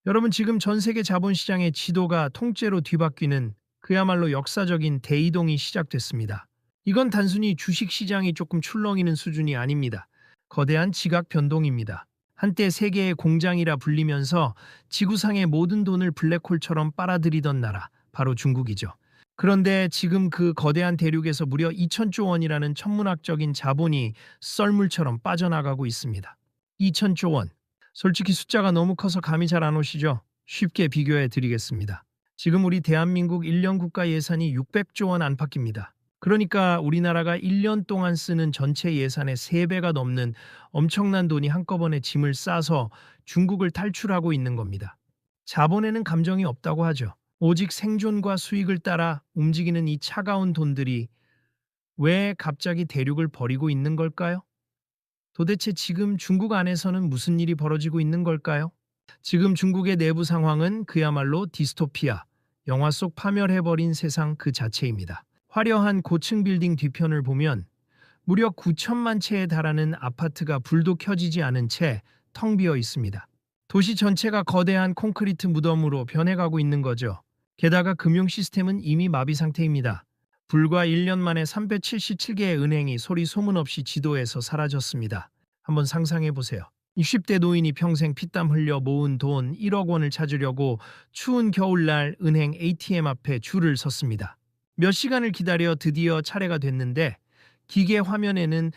여러분, 지금 전 세계 자본시장의 지도가 통째로 뒤바뀌는 그야말로 역사적인 대이동이 시작됐습니다. 이건 단순히 주식시장이 조금 출렁이는 수준이 아닙니다. 거대한 지각 변동입니다. 한때 세계의 공장이라 불리면서 지구상의 모든 돈을 블랙홀처럼 빨아들이던 나라, 바로 중국이죠. 그런데 지금 그 거대한 대륙에서 무려 2천조 원이라는 천문학적인 자본이 썰물처럼 빠져나가고 있습니다. 2천조 원. 솔직히 숫자가 너무 커서 감이 잘 안 오시죠? 쉽게 비교해 드리겠습니다. 지금 우리 대한민국 1년 국가 예산이 600조 원 안팎입니다. 그러니까 우리나라가 1년 동안 쓰는 전체 예산의 3배가 넘는 엄청난 돈이 한꺼번에 짐을 싸서 중국을 탈출하고 있는 겁니다. 자본에는 감정이 없다고 하죠. 오직 생존과 수익을 따라 움직이는 이 차가운 돈들이 왜 갑자기 대륙을 버리고 있는 걸까요? 도대체 지금 중국 안에서는 무슨 일이 벌어지고 있는 걸까요? 지금 중국의 내부 상황은 그야말로 디스토피아, 영화 속 파멸해버린 세상 그 자체입니다. 화려한 고층 빌딩 뒤편을 보면 무려 9천만 채에 달하는 아파트가 불도 켜지지 않은 채 텅 비어 있습니다. 도시 전체가 거대한 콘크리트 무덤으로 변해가고 있는 거죠. 게다가 금융 시스템은 이미 마비 상태입니다. 불과 1년 만에 377개의 은행이 소리 소문 없이 지도에서 사라졌습니다. 한번 상상해 보세요. 60대 노인이 평생 피땀 흘려 모은 돈 1억 원을 찾으려고 추운 겨울날 은행 ATM 앞에 줄을 섰습니다. 몇 시간을 기다려 드디어 차례가 됐는데 기계 화면에는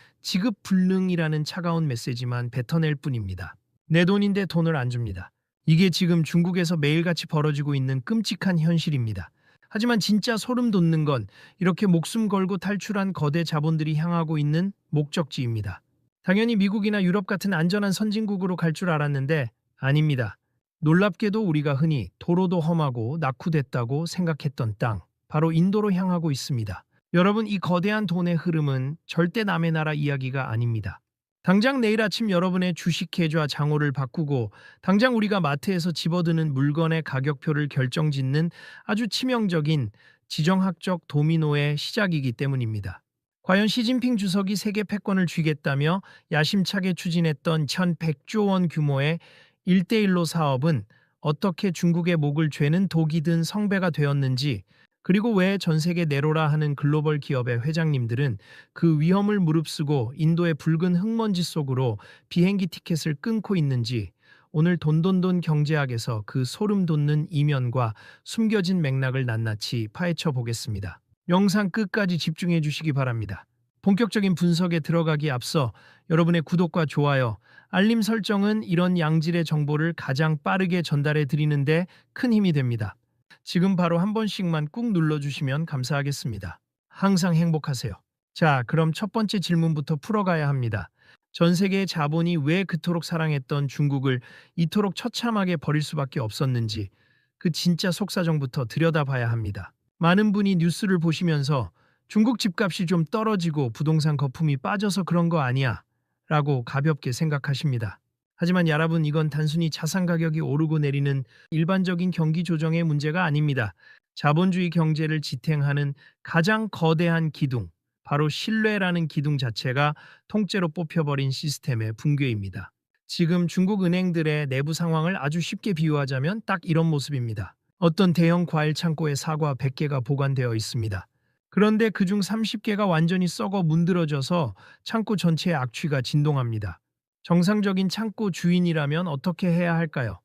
지급불능이라는 차가운 메시지만 뱉어낼 뿐입니다. 내 돈인데 돈을 안 줍니다. 이게 지금 중국에서 매일같이 벌어지고 있는 끔찍한 현실입니다. 하지만 진짜 소름 돋는 건 이렇게 목숨 걸고 탈출한 거대 자본들이 향하고 있는 목적지입니다. 당연히 미국이나 유럽 같은 안전한 선진국으로 갈 줄 알았는데 아닙니다. 놀랍게도 우리가 흔히 도로도 험하고 낙후됐다고 생각했던 땅, 바로 인도로 향하고 있습니다. 여러분, 이 거대한 돈의 흐름은 절대 남의 나라 이야기가 아닙니다. 당장 내일 아침 여러분의 주식 계좌 장호를 바꾸고 당장 우리가 마트에서 집어드는 물건의 가격표를 결정짓는 아주 치명적인 지정학적 도미노의 시작이기 때문입니다. 과연 시진핑 주석이 세계 패권을 쥐겠다며 야심차게 추진했던 1,100조 원 규모의 1대1로 사업은 어떻게 중국의 목을 죄는 독이 든 성배가 되었는지, 그리고 왜 전 세계 내로라 하는 글로벌 기업의 회장님들은 그 위험을 무릅쓰고 인도의 붉은 흙먼지 속으로 비행기 티켓을 끊고 있는지, 오늘 돈돈돈 경제학에서 그 소름 돋는 이면과 숨겨진 맥락을 낱낱이 파헤쳐 보겠습니다. 영상 끝까지 집중해 주시기 바랍니다. 본격적인 분석에 들어가기 앞서 여러분의 구독과 좋아요, 알림 설정은 이런 양질의 정보를 가장 빠르게 전달해 드리는데 큰 힘이 됩니다. 지금 바로 한 번씩만 꾹 눌러주시면 감사하겠습니다. 항상 행복하세요. 자, 그럼 첫 번째 질문부터 풀어가야 합니다. 전 세계의 자본이 왜 그토록 사랑했던 중국을 이토록 처참하게 버릴 수밖에 없었는지, 그 진짜 속사정부터 들여다봐야 합니다. 많은 분이 뉴스를 보시면서 중국 집값이 좀 떨어지고 부동산 거품이 빠져서 그런 거 아니야? 라고 가볍게 생각하십니다. 하지만 여러분, 이건 단순히 자산 가격이 오르고 내리는 일반적인 경기 조정의 문제가 아닙니다. 자본주의 경제를 지탱하는 가장 거대한 기둥, 바로 신뢰라는 기둥 자체가 통째로 뽑혀버린 시스템의 붕괴입니다. 지금 중국 은행들의 내부 상황을 아주 쉽게 비유하자면 딱 이런 모습입니다. 어떤 대형 과일 창고에 사과 100개가 보관되어 있습니다. 그런데 그중 30개가 완전히 썩어 문드러져서 창고 전체의 악취가 진동합니다. 정상적인 창고 주인이라면 어떻게 해야 할까요?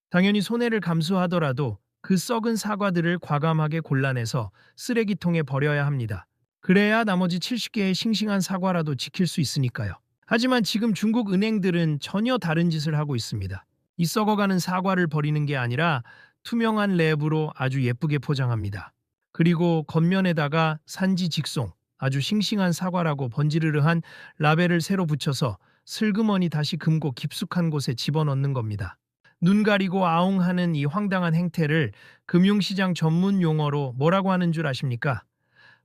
당연히 손해를 감수하더라도 그 썩은 사과들을 과감하게 골라내서 쓰레기통에 버려야 합니다. 그래야 나머지 70개의 싱싱한 사과라도 지킬 수 있으니까요. 하지만 지금 중국 은행들은 전혀 다른 짓을 하고 있습니다. 이 썩어가는 사과를 버리는 게 아니라 투명한 랩으로 아주 예쁘게 포장합니다. 그리고 겉면에다가 산지 직송, 아주 싱싱한 사과라고 번지르르한 라벨을 새로 붙여서 슬그머니 다시 금고 깊숙한 곳에 집어넣는 겁니다. 눈 가리고 아웅하는 이 황당한 행태를 금융시장 전문 용어로 뭐라고 하는 줄 아십니까?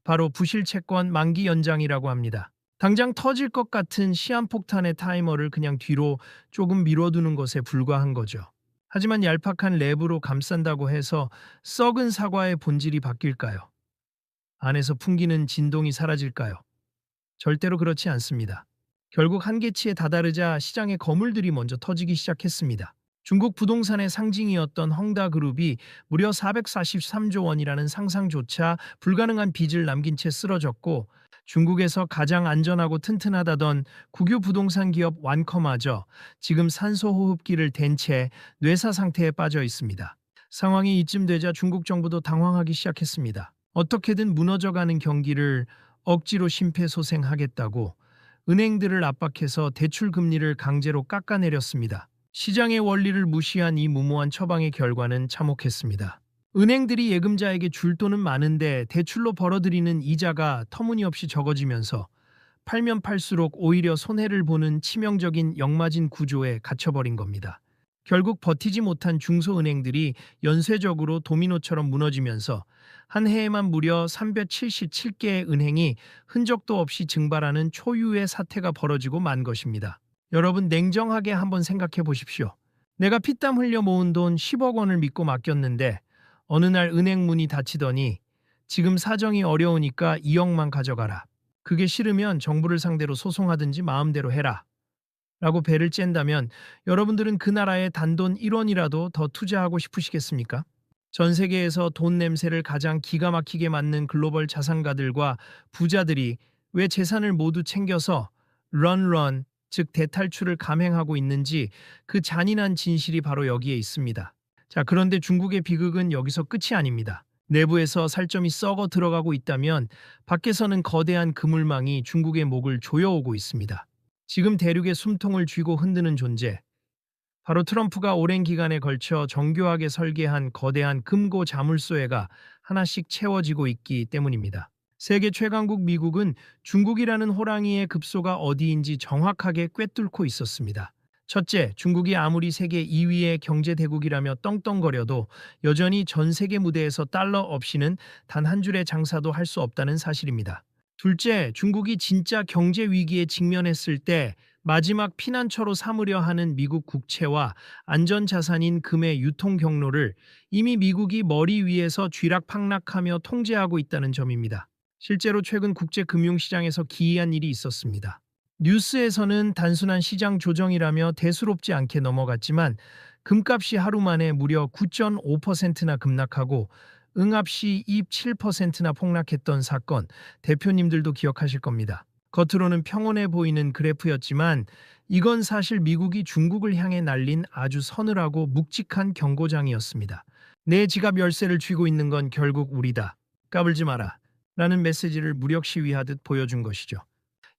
바로 부실채권 만기 연장이라고 합니다. 당장 터질 것 같은 시한폭탄의 타이머를 그냥 뒤로 조금 미뤄두는 것에 불과한 거죠. 하지만 얄팍한 랩으로 감싼다고 해서 썩은 사과의 본질이 바뀔까요? 안에서 풍기는 진동이 사라질까요? 절대로 그렇지 않습니다. 결국 한계치에 다다르자 시장의 거물들이 먼저 터지기 시작했습니다. 중국 부동산의 상징이었던 헝다그룹이 무려 443조 원이라는 상상조차 불가능한 빚을 남긴 채 쓰러졌고, 중국에서 가장 안전하고 튼튼하다던 국유 부동산 기업 완커마저 지금 산소호흡기를 댄 채 뇌사 상태에 빠져 있습니다. 상황이 이쯤 되자 중국 정부도 당황하기 시작했습니다. 어떻게든 무너져가는 경기를 억지로 심폐소생하겠다고 은행들을 압박해서 대출 금리를 강제로 깎아내렸습니다. 시장의 원리를 무시한 이 무모한 처방의 결과는 참혹했습니다. 은행들이 예금자에게 줄 돈은 많은데 대출로 벌어들이는 이자가 터무니없이 적어지면서 팔면 팔수록 오히려 손해를 보는 치명적인 역마진 구조에 갇혀버린 겁니다. 결국 버티지 못한 중소은행들이 연쇄적으로 도미노처럼 무너지면서 한 해에만 무려 377개의 은행이 흔적도 없이 증발하는 초유의 사태가 벌어지고 만 것입니다. 여러분, 냉정하게 한번 생각해 보십시오. 내가 피땀 흘려 모은 돈 10억 원을 믿고 맡겼는데 어느 날 은행 문이 닫히더니 지금 사정이 어려우니까 2억만 가져가라. 그게 싫으면 정부를 상대로 소송하든지 마음대로 해라. 라고 배를 쨘다면 여러분들은 그 나라에 단돈 1원이라도 더 투자하고 싶으시겠습니까? 전 세계에서 돈 냄새를 가장 기가 막히게 맡는 글로벌 자산가들과 부자들이 왜 재산을 모두 챙겨서 런, 즉 대탈출을 감행하고 있는지 그 잔인한 진실이 바로 여기에 있습니다. 자, 그런데 중국의 비극은 여기서 끝이 아닙니다. 내부에서 살점이 썩어 들어가고 있다면 밖에서는 거대한 그물망이 중국의 목을 조여오고 있습니다. 지금 대륙의 숨통을 쥐고 흔드는 존재, 바로 트럼프가 오랜 기간에 걸쳐 정교하게 설계한 거대한 금고 자물쇠가 하나씩 채워지고 있기 때문입니다. 세계 최강국 미국은 중국이라는 호랑이의 급소가 어디인지 정확하게 꿰뚫고 있었습니다. 첫째, 중국이 아무리 세계 2위의 경제대국이라며 떵떵거려도 여전히 전 세계 무대에서 달러 없이는 단 한 줄의 장사도 할 수 없다는 사실입니다. 둘째, 중국이 진짜 경제 위기에 직면했을 때 마지막 피난처로 삼으려 하는 미국 국채와 안전자산인 금의 유통 경로를 이미 미국이 머리 위에서 쥐락팍락하며 통제하고 있다는 점입니다. 실제로 최근 국제금융시장에서 기이한 일이 있었습니다. 뉴스에서는 단순한 시장 조정이라며 대수롭지 않게 넘어갔지만 금값이 하루 만에 무려 9.5%나 급락하고 응압시 27%나 폭락했던 사건, 대표님들도 기억하실 겁니다. 겉으로는 평온해 보이는 그래프였지만 이건 사실 미국이 중국을 향해 날린 아주 서늘하고 묵직한 경고장이었습니다. 내 지갑 열쇠를 쥐고 있는 건 결국 우리다. 까불지 마라. 라는 메시지를 무력 시위하듯 보여준 것이죠.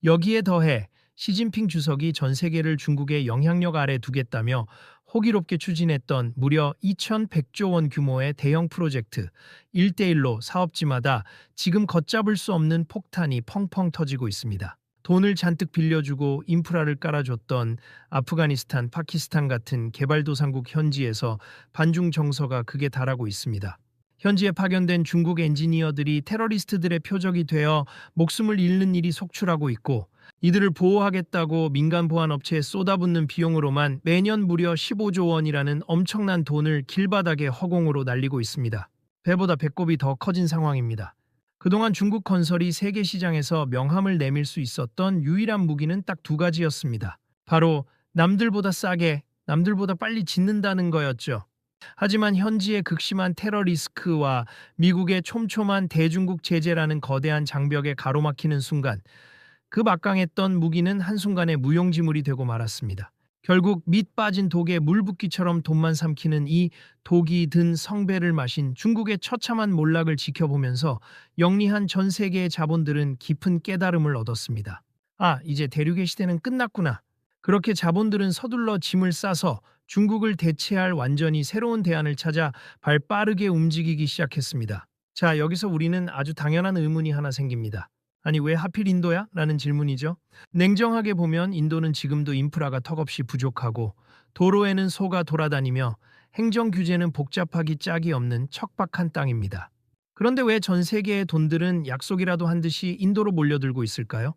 여기에 더해 시진핑 주석이 전 세계를 중국의 영향력 아래 두겠다며 호기롭게 추진했던 무려 2,100조 원 규모의 대형 프로젝트 1대1로 사업지마다 지금 걷잡을 수 없는 폭탄이 펑펑 터지고 있습니다. 돈을 잔뜩 빌려주고 인프라를 깔아줬던 아프가니스탄, 파키스탄 같은 개발도상국 현지에서 반중 정서가 극에 달하고 있습니다. 현지에 파견된 중국 엔지니어들이 테러리스트들의 표적이 되어 목숨을 잃는 일이 속출하고 있고, 이들을 보호하겠다고 민간 보안 업체에 쏟아붓는 비용으로만 매년 무려 15조 원이라는 엄청난 돈을 길바닥에 허공으로 날리고 있습니다. 배보다 배꼽이 더 커진 상황입니다. 그동안 중국 건설이 세계 시장에서 명함을 내밀 수 있었던 유일한 무기는 딱 두 가지였습니다. 바로 남들보다 싸게, 남들보다 빨리 짓는다는 거였죠. 하지만 현지의 극심한 테러 리스크와 미국의 촘촘한 대중국 제재라는 거대한 장벽에 가로막히는 순간 그 막강했던 무기는 한순간에 무용지물이 되고 말았습니다. 결국 밑 빠진 독에 물 붓기처럼 돈만 삼키는 이 독이 든 성배를 마신 중국의 처참한 몰락을 지켜보면서 영리한 전 세계의 자본들은 깊은 깨달음을 얻었습니다. 아, 이제 대륙의 시대는 끝났구나. 그렇게 자본들은 서둘러 짐을 싸서 중국을 대체할 완전히 새로운 대안을 찾아 발 빠르게 움직이기 시작했습니다. 자, 여기서 우리는 아주 당연한 의문이 하나 생깁니다. 아니, 왜 하필 인도야? 라는 질문이죠. 냉정하게 보면 인도는 지금도 인프라가 턱없이 부족하고 도로에는 소가 돌아다니며 행정 규제는 복잡하기 짝이 없는 척박한 땅입니다. 그런데 왜 전 세계의 돈들은 약속이라도 한 듯이 인도로 몰려들고 있을까요?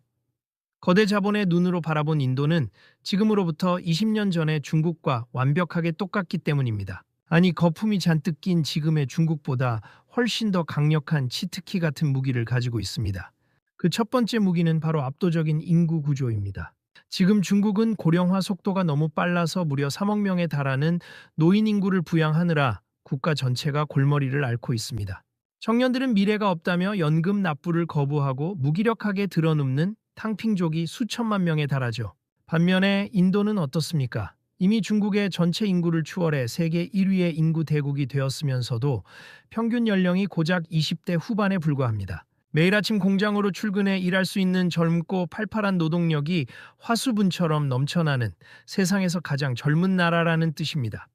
거대 자본의 눈으로 바라본 인도는 지금으로부터 20년 전의 중국과 완벽하게 똑같기 때문입니다. 아니, 거품이 잔뜩 낀 지금의 중국보다 훨씬 더 강력한 치트키 같은 무기를 가지고 있습니다. 그 첫 번째 무기는 바로 압도적인 인구 구조입니다. 지금 중국은 고령화 속도가 너무 빨라서 무려 3억 명에 달하는 노인 인구를 부양하느라 국가 전체가 골머리를 앓고 있습니다. 청년들은 미래가 없다며 연금 납부를 거부하고 무기력하게 드러눕는 탕핑족이 수천만 명에 달하죠. 반면에 인도는 어떻습니까? 이미 중국의 전체 인구를 추월해 세계 1위의 인구 대국이 되었으면서도 평균 연령이 고작 20대 후반에 불과합니다. 매일 아침 공장으로 출근해 일할 수 있는 젊고 팔팔한 노동력이 화수분처럼 넘쳐나는 세상에서 가장 젊은 나라라는 뜻입니다.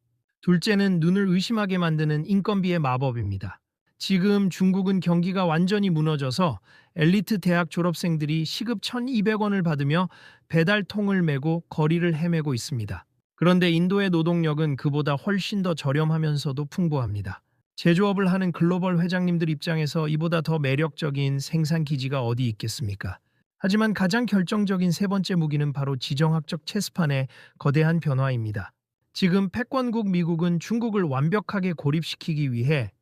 둘째는 눈을 의심하게 만드는 인건비의 마법입니다. 지금 중국은 경기가 완전히 무너져서 엘리트 대학 졸업생들이 시급 1,200원을 받으며 배달통을 메고 거리를 헤매고 있습니다. 그런데 인도의 노동력은 그보다 훨씬 더 저렴하면서도 풍부합니다. 제조업을 하는 글로벌 회장님들 입장에서 이보다 더 매력적인 생산 기지가 어디 있겠습니까? 하지만 가장 결정적인 세 번째 무기는 바로 지정학적 체스판의 거대한 변화입니다. 지금 패권국 미국은 중국을 완벽하게 고립시키기 위해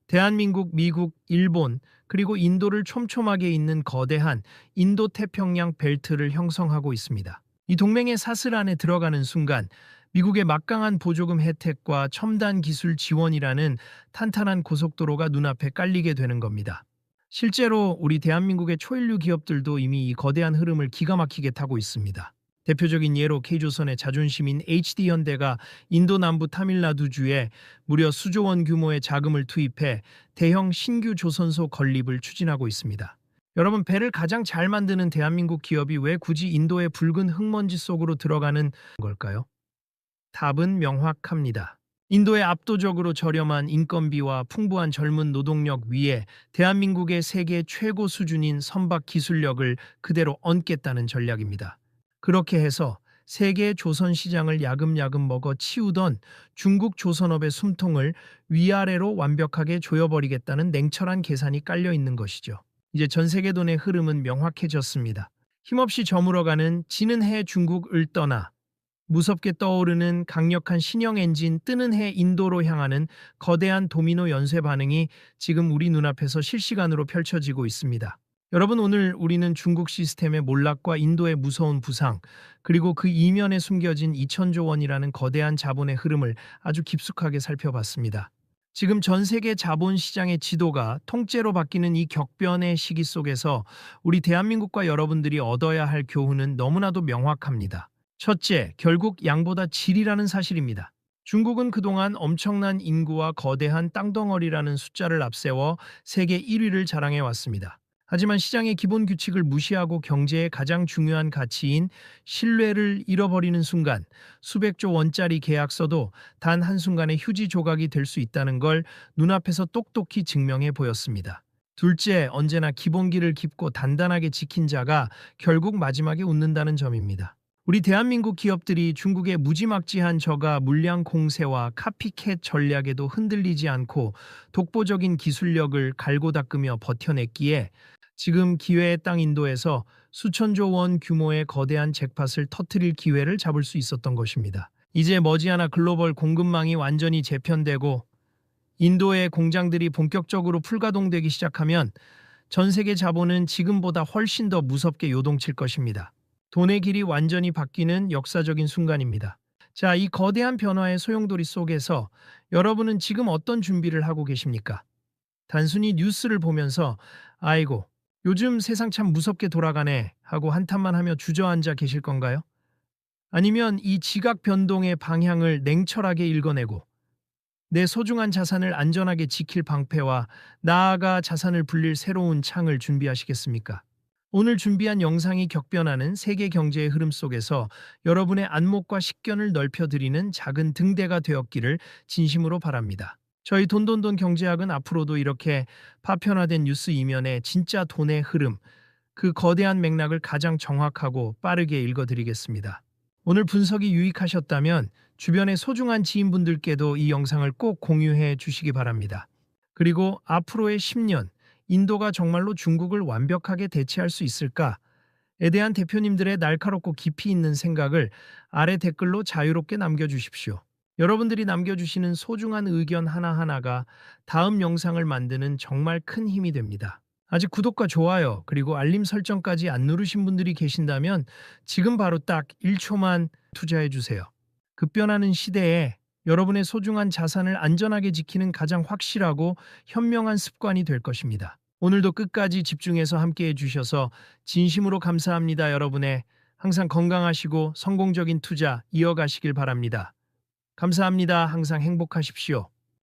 대한민국, 미국, 일본, 그리고 인도를 촘촘하게 잇는 거대한 인도태평양 벨트를 형성하고 있습니다. 이 동맹의 사슬 안에 들어가는 순간 미국의 막강한 보조금 혜택과 첨단 기술 지원이라는 탄탄한 고속도로가 눈앞에 깔리게 되는 겁니다. 실제로 우리 대한민국의 초일류 기업들도 이미 이 거대한 흐름을 기가 막히게 타고 있습니다. 대표적인 예로 K조선의 자존심인 HD현대가 인도 남부 타밀나두주에 무려 수조 원 규모의 자금을 투입해 대형 신규 조선소 건립을 추진하고 있습니다. 여러분, 배를 가장 잘 만드는 대한민국 기업이 왜 굳이 인도의 붉은 흙먼지 속으로 들어가는 걸까요? 답은 명확합니다. 인도의 압도적으로 저렴한 인건비와 풍부한 젊은 노동력 위에 대한민국의 세계 최고 수준인 선박 기술력을 그대로 얹겠다는 전략입니다. 그렇게 해서 세계 조선 시장을 야금야금 먹어 치우던 중국 조선업의 숨통을 위아래로 완벽하게 조여버리겠다는 냉철한 계산이 깔려 있는 것이죠. 이제 전 세계 돈의 흐름은 명확해졌습니다. 힘없이 저물어가는 지는 해 중국을 떠나 무섭게 떠오르는 강력한 신형 엔진 뜨는 해 인도로 향하는 거대한 도미노 연쇄 반응이 지금 우리 눈앞에서 실시간으로 펼쳐지고 있습니다. 여러분, 오늘 우리는 중국 시스템의 몰락과 인도의 무서운 부상, 그리고 그 이면에 숨겨진 2천조 원이라는 거대한 자본의 흐름을 아주 깊숙하게 살펴봤습니다. 지금 전 세계 자본 시장의 지도가 통째로 바뀌는 이 격변의 시기 속에서 우리 대한민국과 여러분들이 얻어야 할 교훈은 너무나도 명확합니다. 첫째, 결국 양보다 질이라는 사실입니다. 중국은 그동안 엄청난 인구와 거대한 땅덩어리라는 숫자를 앞세워 세계 1위를 자랑해 왔습니다. 하지만 시장의 기본 규칙을 무시하고 경제의 가장 중요한 가치인 신뢰를 잃어버리는 순간 수백조 원짜리 계약서도 단 한순간에 휴지 조각이 될 수 있다는 걸 눈앞에서 똑똑히 증명해 보였습니다. 둘째, 언제나 기본기를 깊고 단단하게 지킨 자가 결국 마지막에 웃는다는 점입니다. 우리 대한민국 기업들이 중국의 무지막지한 저가 물량 공세와 카피캣 전략에도 흔들리지 않고 독보적인 기술력을 갈고 닦으며 버텨냈기에 지금 기회의 땅 인도에서 수천조 원 규모의 거대한 잭팟을 터뜨릴 기회를 잡을 수 있었던 것입니다. 이제 머지않아 글로벌 공급망이 완전히 재편되고 인도의 공장들이 본격적으로 풀가동되기 시작하면 전 세계 자본은 지금보다 훨씬 더 무섭게 요동칠 것입니다. 돈의 길이 완전히 바뀌는 역사적인 순간입니다. 자, 이 거대한 변화의 소용돌이 속에서 여러분은 지금 어떤 준비를 하고 계십니까? 단순히 뉴스를 보면서 아이고, 요즘 세상 참 무섭게 돌아가네 하고 한탄만 하며 주저앉아 계실 건가요? 아니면 이 지각 변동의 방향을 냉철하게 읽어내고 내 소중한 자산을 안전하게 지킬 방패와 나아가 자산을 불릴 새로운 창을 준비하시겠습니까? 오늘 준비한 영상이 격변하는 세계 경제의 흐름 속에서 여러분의 안목과 식견을 넓혀드리는 작은 등대가 되었기를 진심으로 바랍니다. 저희 돈돈돈 경제학은 앞으로도 이렇게 파편화된 뉴스 이면에 진짜 돈의 흐름, 그 거대한 맥락을 가장 정확하고 빠르게 읽어드리겠습니다. 오늘 분석이 유익하셨다면 주변의 소중한 지인분들께도 이 영상을 꼭 공유해 주시기 바랍니다. 그리고 앞으로의 10년, 인도가 정말로 중국을 완벽하게 대체할 수 있을까에 대한 대표님들의 날카롭고 깊이 있는 생각을 아래 댓글로 자유롭게 남겨주십시오. 여러분들이 남겨주시는 소중한 의견 하나하나가 다음 영상을 만드는 정말 큰 힘이 됩니다. 아직 구독과 좋아요, 그리고 알림 설정까지 안 누르신 분들이 계신다면 지금 바로 딱 1초만 투자해 주세요. 급변하는 시대에 여러분의 소중한 자산을 안전하게 지키는 가장 확실하고 현명한 습관이 될 것입니다. 오늘도 끝까지 집중해서 함께 해주셔서 진심으로 감사합니다. 여러분의 항상 건강하시고 성공적인 투자 이어가시길 바랍니다. 감사합니다. 항상 행복하십시오.